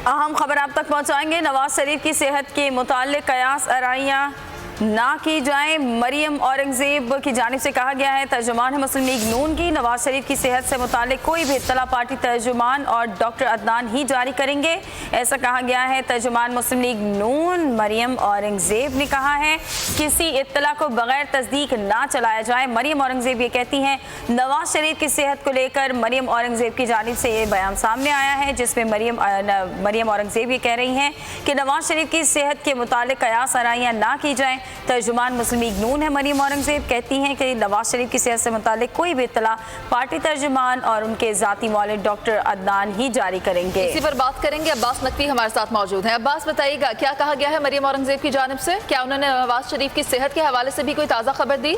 अहम खबर आप तक पहुंचाएंगे। नवाज शरीफ की सेहत के मुताल्लिक कयास आराइयां ना की जाए। मरियम औरंगजेब की जानिब से कहा गया है, तर्जुमान है मुस्लिम लीग नून की, नवाज शरीफ की सेहत से मुताल्लिक कोई भी इत्तला पार्टी तर्जुमान और डॉक्टर अदनान ही जारी करेंगे। ऐसा कहा गया है। तर्जुमान मुस्लिम लीग नून मरियम औरंगजेब ने कहा है किसी इत्तला को बगैर तस्दीक ना चलाया जाए। मरियम औरंगजेब ये कहती हैं, नवाज शरीफ की सेहत को लेकर मरियम औरंगजेब की जानिब से ये बयान सामने आया है, जिसमें मरियम औरंगजेब ये कह रही हैं कि नवाज शरीफ की सेहत के मुताल्लिक कयास आराइयां ना की जाएं। तर्जुमान मुस्लिम लीग नून है मरियम औरंगजेब कहती हैं कि नवाज शरीफ की सेहत से मुताल्लिक कोई भी इत्तला पार्टी तर्जुमान और उनके जाती मौलिद डॉक्टर अदनान ही जारी करेंगे। इसी पर बात करेंगे। अब्बास नकवी हमारे साथ मौजूद हैं। अब्बास, बताइएगा क्या कहा गया है मरियम औरंगजेब की जानिब से? क्या उन्होंने नवाज शरीफ की सेहत के हवाले से भी कोई ताज़ा खबर दी?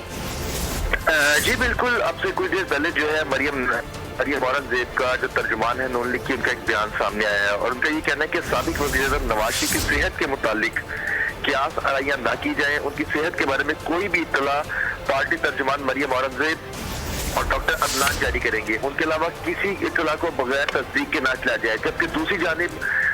जी बिल्कुल, अब से कुछ देर पहले जो है मरियम औरंगजेब का जो तर्जुमान है नून लीग की, उनका एक बयान सामने आया है और उनका ये कहना है कि साबिक वज़ीर-ए-आज़म नवाज शरीफ की सेहत के मुतालिक क्यास आराइयां ना की जाए। उनकी सेहत के बारे में कोई भी इत्तला पार्टी तर्जुमान मरियम औरंगजेब और डॉक्टर अदनान जारी करेंगे। उनके अलावा किसी इत्तला को बगैर तस्दीक के ना चला जाए। जबकि दूसरी जानिब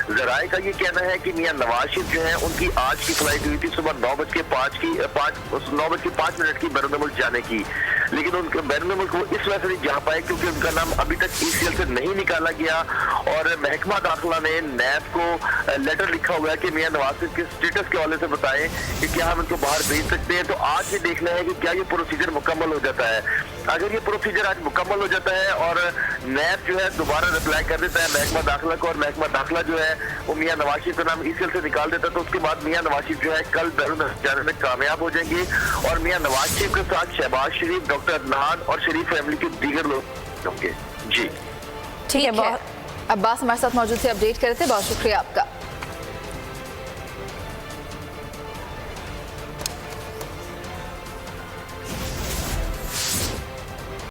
जराए का ये कहना है कि मियां नवाज शरीफ जो है उनकी आज की फ्लाइट हुई थी सुबह 9:05 की बैरून मुल्क जाने की, लेकिन उनके बैरून मुल्क वो इस वजह से नहीं जा पाए क्योंकि उनका नाम अभी तक ECL से नहीं निकाला गया और महकमा दाखिला ने नैब को लेटर लिखा हुआ है कि मियां नवाज शरीफ के स्टेटस के हवाले से बताएं कि क्या हम इनको बाहर भेज सकते हैं। तो आज ये देखना है कि क्या ये प्रोसीजर मुकम्मल हो जाता है। अगर ये प्रोसीजर आज मुकम्मल हो जाता है और नैब जो है दोबारा रिप्लाई कर देता है महकमा दाखिला को और महकमा दाखिला जो है वो मियां नवाज शरीफ का नाम ECL से निकाल देता है, तो उसके बाद मियां नवाज शरीफ जो है कल बैरून जाने में कामयाब हो जाएंगे और मियां नवाज शरीफ के साथ शहबाज शरीफ, डॉक्टर अदनान और शरीफ फैमिली के दीगर लोग होंगे। जी ठीक है। अब्बास हमारे साथ मौजूद थे, अपडेट कर रहे थे। बहुत शुक्रिया आपका।